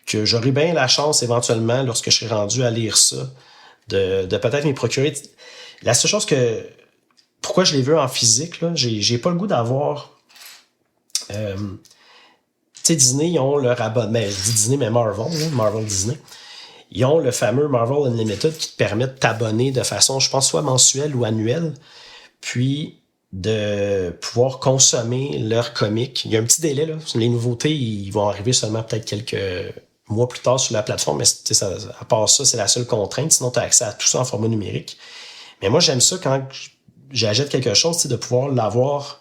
que j'aurais bien la chance, éventuellement, lorsque je serai rendu à lire ça, de peut-être m'y procurer. La seule chose pourquoi je les veux en physique, là, j'ai pas le goût d'avoir... tu sais, Disney, ils ont leur abonnement. Je dis Disney, mais Marvel, là, Marvel Disney. Ils ont le fameux Marvel Unlimited qui te permet de t'abonner de façon, je pense, soit mensuelle ou annuelle, puis de pouvoir consommer leurs comics. Il y a un petit délai, là. Les nouveautés, ils vont arriver seulement peut-être quelques mois plus tard sur la plateforme, mais ça, à part ça, c'est la seule contrainte. Sinon, tu as accès à tout ça en format numérique. Mais moi, j'aime ça quand j'achète quelque chose, de pouvoir l'avoir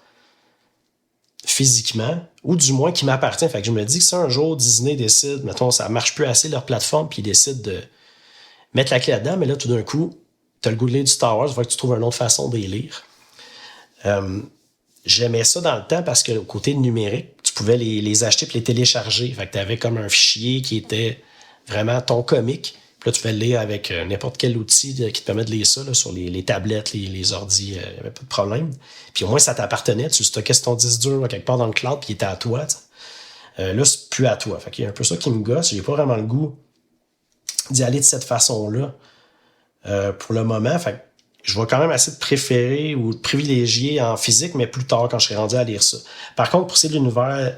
physiquement, ou du moins qui m'appartient. Fait que je me dis que si un jour Disney décide, mettons, ça marche plus assez leur plateforme, puis ils décident de mettre la clé là-dedans, mais là, tout d'un coup, t'as le goût de lire du Star Wars, il faut que tu trouves une autre façon de les lire. J'aimais ça dans le temps parce que au côté numérique, tu pouvais les acheter puis les télécharger. Fait que t'avais comme un fichier qui était vraiment ton comic. Puis là, tu pouvais le lire avec n'importe quel outil qui te permet de lire ça là, sur les tablettes, les ordis, il n'y avait pas de problème. Puis au moins, ça t'appartenait. Tu stockais sur ton disque dur quelque part dans le cloud, puis il était à toi. Là, c'est plus à toi. Fait qu'il y a un peu ça qui me gosse. J'ai pas vraiment le goût d'y aller de cette façon-là pour le moment. Fait que je vais quand même essayer de préférer ou de privilégier en physique, mais plus tard quand je serai rendu à lire ça. Par contre, pour ce qui est de l'univers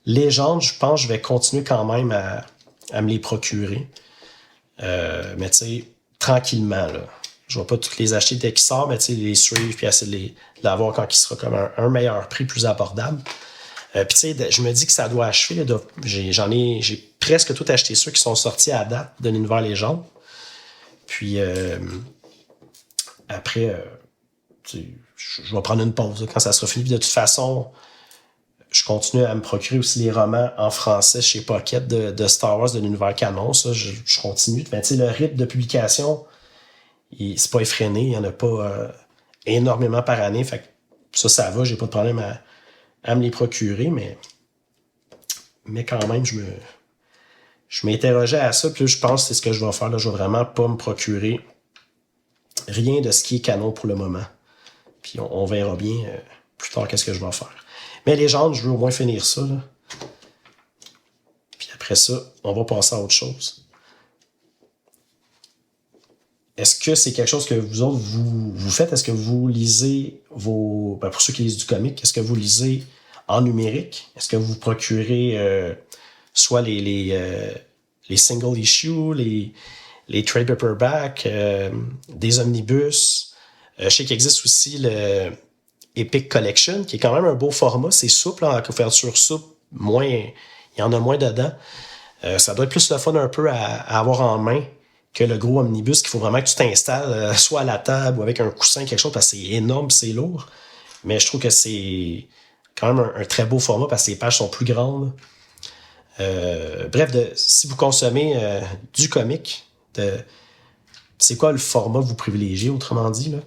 légende, je pense que je vais continuer quand même à me les procurer. Mais tu sais, tranquillement, là. Je vais pas toutes les acheter dès qu'ils sortent, mais tu sais, les suivre puis essayer de l'avoir quand il sera comme un meilleur prix, plus abordable. Puis tu sais, je me dis que ça doit achever. Là, j'ai presque tout acheté ceux qui sont sortis à date de l'univers légende. Puis après, je vais prendre une pause là, quand ça sera fini. Puis de toute façon, je continue à me procurer aussi les romans en français chez Pocket de Star Wars, de l'univers canon. Ça, je continue. Mais tu sais, le rythme de publication, c'est pas effréné. Il y en a pas énormément par année. Fait que ça va. J'ai pas de problème à me les procurer. Mais quand même, je m'interrogeais à ça. Puis je pense que c'est ce que je vais faire. Là. Je vais vraiment pas me procurer rien de ce qui est canon pour le moment. Puis on verra bien plus tard qu'est-ce que je vais faire. Mais Légende, je veux au moins finir ça. Là. Puis après ça, on va passer à autre chose. Est-ce que c'est quelque chose que vous autres, vous faites? Est-ce que vous lisez pour ceux qui lisent du comic, est-ce que vous lisez en numérique? Est-ce que vous procurez soit les single issues, les trade paperback, des omnibus? Je sais qu'il existe aussi le Epic Collection, qui est quand même un beau format. C'est souple, en couverture souple. Il y en a moins dedans. Ça doit être plus le fun un peu à avoir en main que le gros omnibus qu'il faut vraiment que tu t'installes soit à la table ou avec un coussin, quelque chose, parce que c'est énorme, c'est lourd. Mais je trouve que c'est quand même un très beau format parce que les pages sont plus grandes. Bref, si vous consommez du comic, c'est quoi le format que vous privilégiez, autrement dit, là?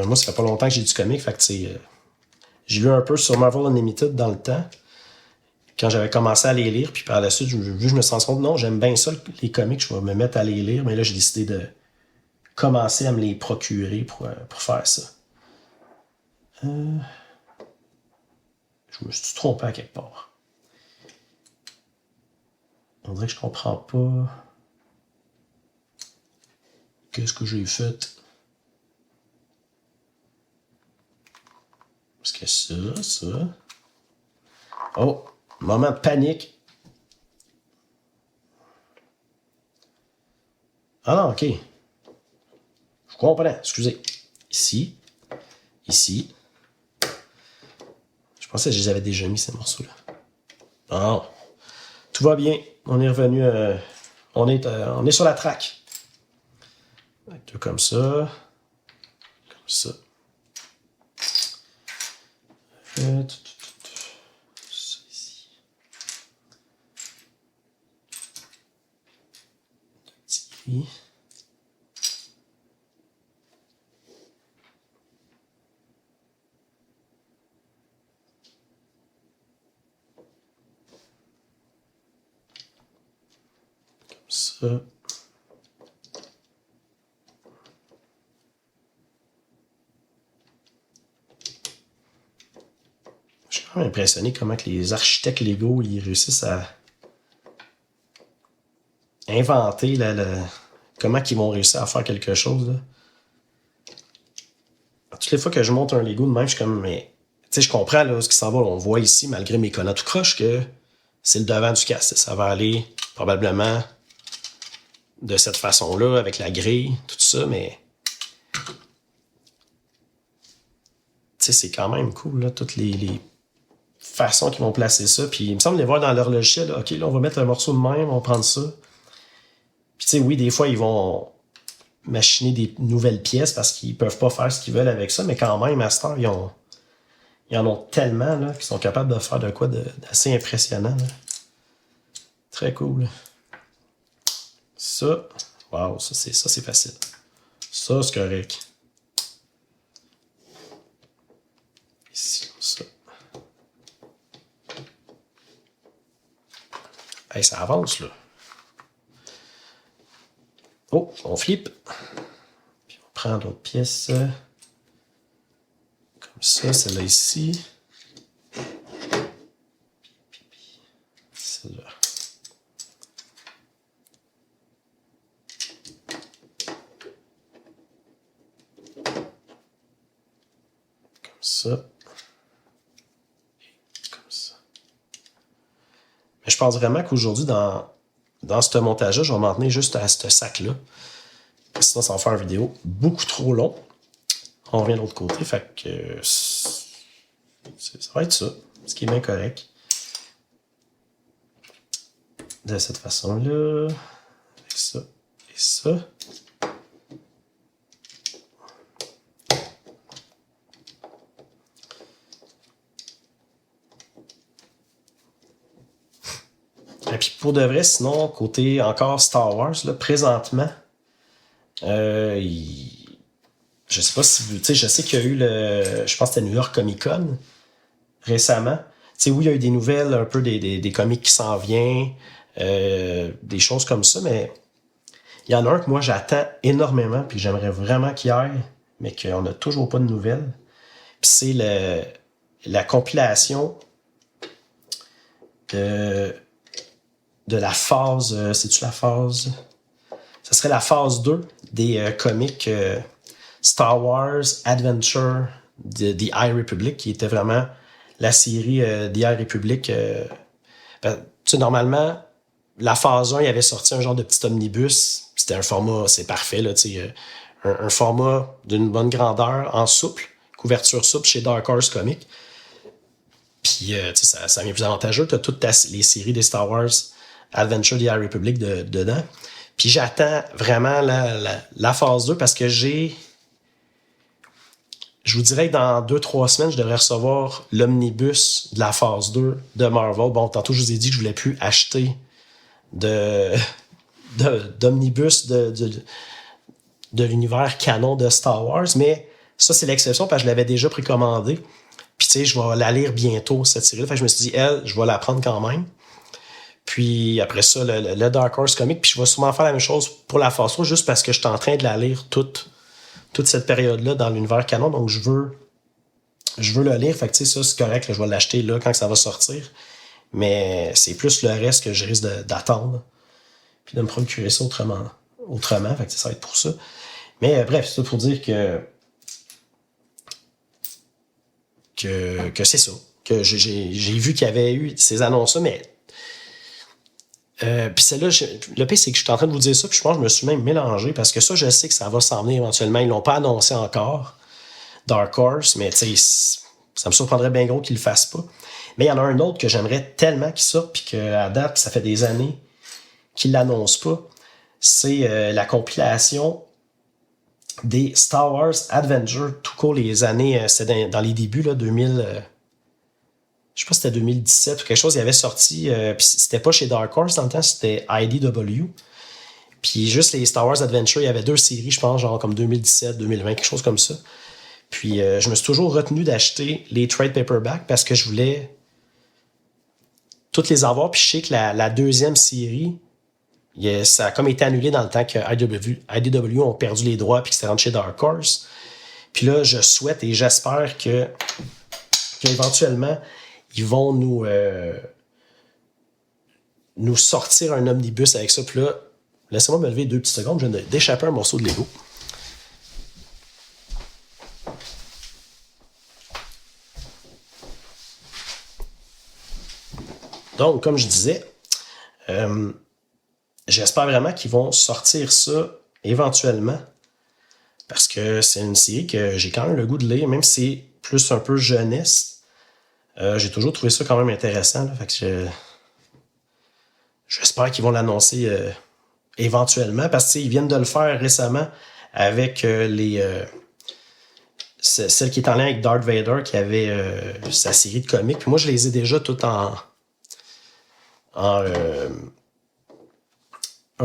Moi, ça fait pas longtemps que j'ai du comic, fait que j'ai lu un peu sur Marvel Unlimited dans le temps, quand j'avais commencé à les lire, puis par la suite, je me suis rendu compte, non, j'aime bien ça, les comics, je vais me mettre à les lire, mais là, j'ai décidé de commencer à me les procurer pour faire ça. Je me suis trompé à quelque part. On dirait que je comprends pas qu'est-ce que j'ai fait. Parce que ça... Oh, moment de panique. Ah non, ok. Je comprends, excusez. Ici. Je pensais que je les avais déjà mis, ces morceaux-là. Non. Tout va bien. On est revenu. On est sur la track. Tout comme ça. Comme ça. Ça ici. Petit. Ça. Je suis quand même impressionné comment que les architectes Lego ils réussissent à inventer comment ils vont réussir à faire quelque chose. Là. Toutes les fois que je monte un Lego de même, je suis comme, mais tu sais, je comprends là, ce qui s'en va. On voit ici, malgré mes connards tout croche, que c'est le devant du casque. Ça va aller probablement de cette façon-là, avec la grille, tout ça, mais tu sais, c'est quand même cool, là, toutes les façons qu'ils vont placer ça. Puis il me semble les voir dans leur logiciel. Là, OK, là, on va mettre un morceau de même, on va prendre ça. Puis tu sais, oui, des fois, ils vont machiner des nouvelles pièces parce qu'ils peuvent pas faire ce qu'ils veulent avec ça, mais quand même, Master, ils en ont tellement là, qu'ils sont capables de faire de quoi d'assez impressionnant. Là. Très cool. Ça, wow, ça c'est facile. Ça, c'est correct. Ici, comme ça. Hey, ça avance, là. Oh, on flippe. Puis on prend d'autres pièces. Comme ça, celle-là ici. Puis celle-là. Comme ça. Et comme ça. Mais je pense vraiment qu'aujourd'hui, dans ce montage-là, je vais m'en tenir juste à ce sac-là. Sinon, ça va faire une vidéo beaucoup trop long. On revient de l'autre côté, fait que ça va être ça, ce qui est bien correct. De cette façon-là, avec ça et ça. Et puis pour de vrai, sinon, côté encore Star Wars, là, présentement, je sais pas si vous... Tu sais, je sais qu'il y a eu je pense que c'était New York Comic Con récemment. Tu sais, oui, il y a eu des nouvelles, un peu des comics qui s'en viennent, des choses comme ça, mais il y en a un que moi j'attends énormément, puis j'aimerais vraiment qu'il y aille, mais qu'on n'a toujours pas de nouvelles. Puis c'est la compilation de la phase... c'est-tu la phase... Ça serait la phase 2 des comics Star Wars Adventure de The High Republic, qui était vraiment la série The High Republic. Tu sais, normalement, la phase 1, il avait sorti un genre de petit omnibus. C'était un format, c'est parfait, là, tu sais, un format d'une bonne grandeur, en souple, couverture souple chez Dark Horse Comics. Puis, tu sais, ça devient plus avantageux. Tu as toutes les séries des Star Wars Adventure The High Republic dedans. Puis j'attends vraiment la phase 2 parce que je vous dirais que dans 2-3 semaines, je devrais recevoir l'omnibus de la phase 2 de Marvel. Bon, tantôt, je vous ai dit que je voulais plus acheter d'omnibus de l'univers canon de Star Wars, mais ça, c'est l'exception parce que je l'avais déjà précommandé. Puis, tu sais, je vais la lire bientôt, cette série-là. Fait que je me suis dit, je vais la prendre quand même. Puis après ça, le Dark Horse Comic. Puis je vais sûrement faire la même chose pour la Phase 3, juste parce que je suis en train de la lire toute cette période-là dans l'univers canon. Donc je veux le lire. Fait que tu sais, ça, c'est correct. Là, je vais l'acheter là quand ça va sortir. Mais c'est plus le reste que je risque d'attendre. Puis de me procurer ça autrement. Fait que ça va être pour ça. Mais bref, c'est tout pour dire que c'est ça. Que j'ai vu qu'il y avait eu ces annonces-là, mais puis celle-là, le pire, c'est que je suis en train de vous dire ça, puis je pense que je me suis même mélangé, parce que ça, je sais que ça va s'en venir éventuellement. Ils l'ont pas annoncé encore, Dark Horse, mais tu sais, ça me surprendrait bien gros qu'ils le fassent pas. Mais il y en a un autre que j'aimerais tellement qu'il sorte, puis qu'à date, ça fait des années qu'ils l'annoncent pas. C'est la compilation des Star Wars Adventure, tout court les années, c'était dans les débuts, là, 2000... je sais pas si c'était 2017 ou quelque chose, il avait sorti, puis c'était pas chez Dark Horse dans le temps, c'était IDW. Puis juste les Star Wars Adventure, il y avait 2 séries, je pense, genre comme 2017, 2020, quelque chose comme ça. Puis je me suis toujours retenu d'acheter les trade paperback parce que je voulais toutes les avoir. Puis je sais que la deuxième série, ça a comme été annulé dans le temps que IDW ont perdu les droits puis que c'était rentré chez Dark Horse. Puis là, je souhaite et j'espère qu'éventuellement, ils vont nous sortir un omnibus avec ça. Puis là, laissez-moi me lever 2 petites secondes. Je viens d'échapper un morceau de Lego. Donc, comme je disais, j'espère vraiment qu'ils vont sortir ça éventuellement. Parce que c'est une série que j'ai quand même le goût de lire, même si c'est plus un peu jeunesse. J'ai toujours trouvé ça quand même intéressant. Là, fait que j'espère qu'ils vont l'annoncer éventuellement, parce qu'ils viennent de le faire récemment avec celle qui est en lien avec Darth Vader, qui avait sa série de comics. Puis moi, je les ai déjà toutes un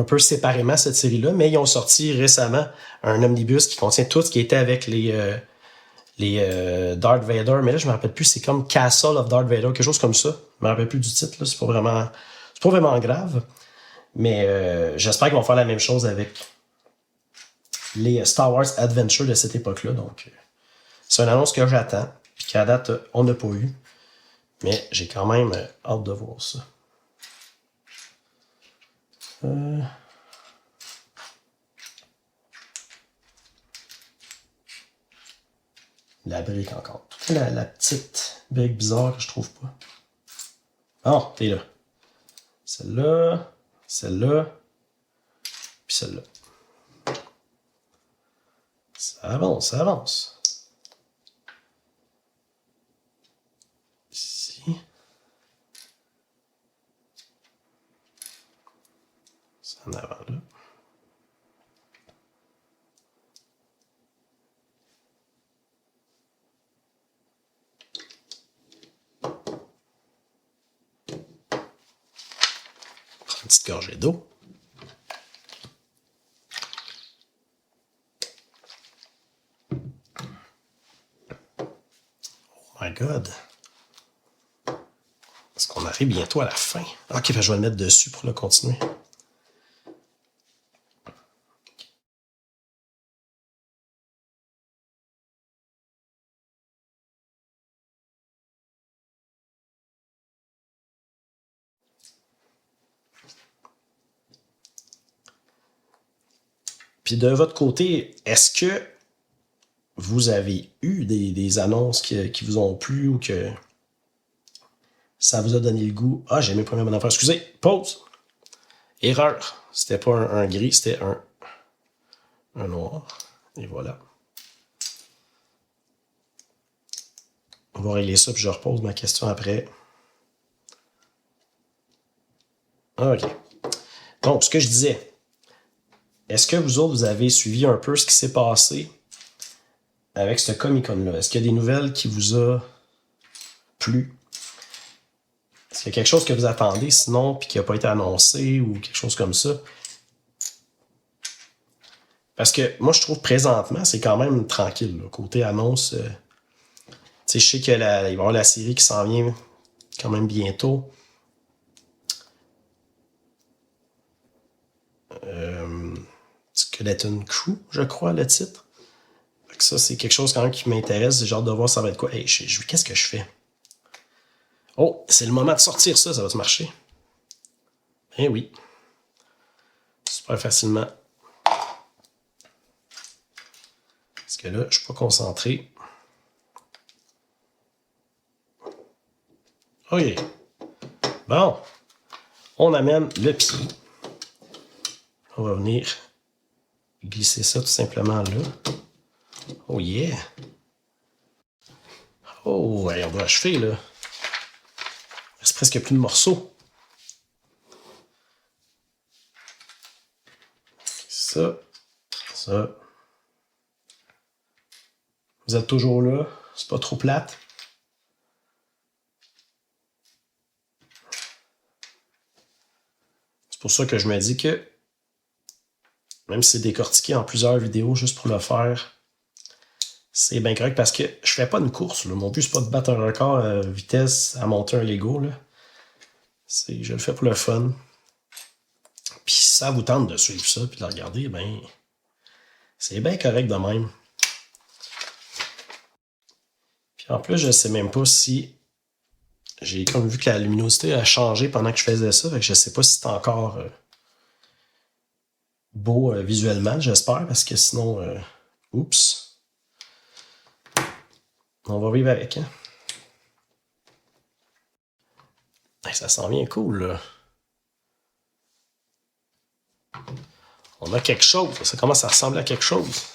peu séparément, cette série-là, mais ils ont sorti récemment un omnibus qui contient tout ce qui était avec les Darth Vader, mais là, je me rappelle plus, c'est comme Castle of Darth Vader, quelque chose comme ça. Je me rappelle plus du titre, là, c'est pas vraiment grave. Mais j'espère qu'ils vont faire la même chose avec les Star Wars Adventure de cette époque-là. Donc, c'est une annonce que j'attends, puis qu'à date, on n'a pas eu. Mais j'ai quand même hâte de voir ça. La brique encore. La petite brique bizarre que je trouve pas. Oh, t'es là. Celle-là, puis celle-là. Ça avance. Ici. C'est en avant là. Une petite gorgée d'eau. Oh my God. Est-ce qu'on arrive bientôt à la fin? Ok, je vais le mettre dessus pour le continuer. Puis de votre côté, est-ce que vous avez eu des annonces qui vous ont plu ou que ça vous a donné le goût? Ah, j'ai aimé le premier Bonne Affaire. Excusez, pause. Erreur. C'était pas un gris, c'était un noir. Et voilà. On va régler ça, puis je repose ma question après. OK. Donc, ce que je disais, est-ce que vous autres, vous avez suivi un peu ce qui s'est passé avec ce Comic-Con-là? Est-ce qu'il y a des nouvelles qui vous a plu? Est-ce qu'il y a quelque chose que vous attendez sinon, puis qui n'a pas été annoncé ou quelque chose comme ça? Parce que moi, je trouve présentement, c'est quand même tranquille. Là. Côté annonce, je sais qu'il va y avoir la série qui s'en vient quand même bientôt. Skeleton Crew, je crois, le titre. Fait que ça, c'est quelque chose quand même qui m'intéresse. J'ai hâte de voir ça va être quoi. Hey, qu'est-ce que je fais? Oh, c'est le moment de sortir ça, ça va te marcher. Eh oui. Super facilement. Parce que là, je suis pas concentré. OK. Bon. On amène le pied. On va venir glisser ça tout simplement là. Oh yeah! Oh, on doit achever là. Il reste presque plus de morceaux. Ça. Vous êtes toujours là. C'est pas trop plate. C'est pour ça que je me dis que même si c'est décortiqué en plusieurs vidéos juste pour le faire, c'est bien correct parce que je fais pas une course. Là. Mon but, c'est pas de battre un record à vitesse à monter un Lego. Là. Je le fais pour le fun. Puis si ça vous tente de suivre ça puis de le regarder, ben c'est bien correct de même. Puis en plus, je sais même pas si j'ai comme vu que la luminosité a changé pendant que je faisais ça. Fait que je sais pas si c'est encore beau visuellement, j'espère, parce que sinon, oups. On va vivre avec, hein. Hey, ça sent bien cool, là. On a quelque chose. Ça commence à ressembler à quelque chose.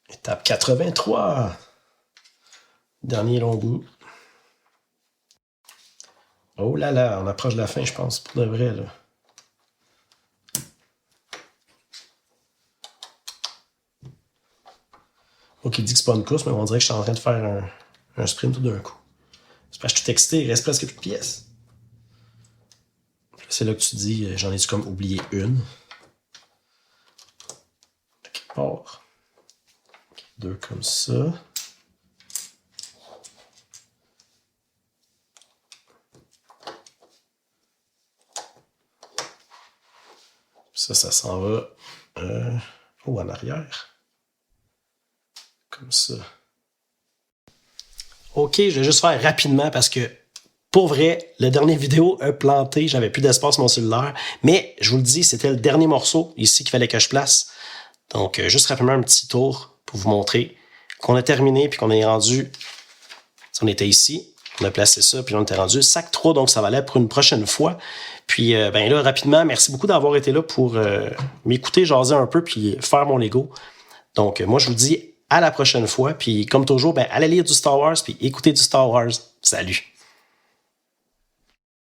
Étape 83. Dernier long bout. Oh là là, on approche de la fin, je pense, pour de vrai, là. Moi qui dis que c'est pas une course, mais on dirait que je suis en train de faire un sprint tout d'un coup. C'est parce que je suis excité, il reste presque plus de pièces. C'est là que tu te dis, j'en ai-tu comme oublié une? De quelque part. Deux comme ça. Ça s'en va en arrière. Comme ça. OK, je vais juste faire rapidement parce que, pour vrai, la dernière vidéo a planté, j'avais plus d'espace sur mon cellulaire. Mais, je vous le dis, c'était le dernier morceau ici qu'il fallait que je place. Donc, juste rapidement un petit tour pour vous montrer qu'on a terminé puis qu'on est rendu... On était ici, on a placé ça, puis on était rendu sac 3, donc ça valait pour une prochaine fois. Puis, ben là, rapidement, merci beaucoup d'avoir été là pour m'écouter, jaser un peu, puis faire mon Lego. Donc, moi, je vous dis à la prochaine fois. Puis, comme toujours, ben, allez lire du Star Wars, puis écoutez du Star Wars. Salut!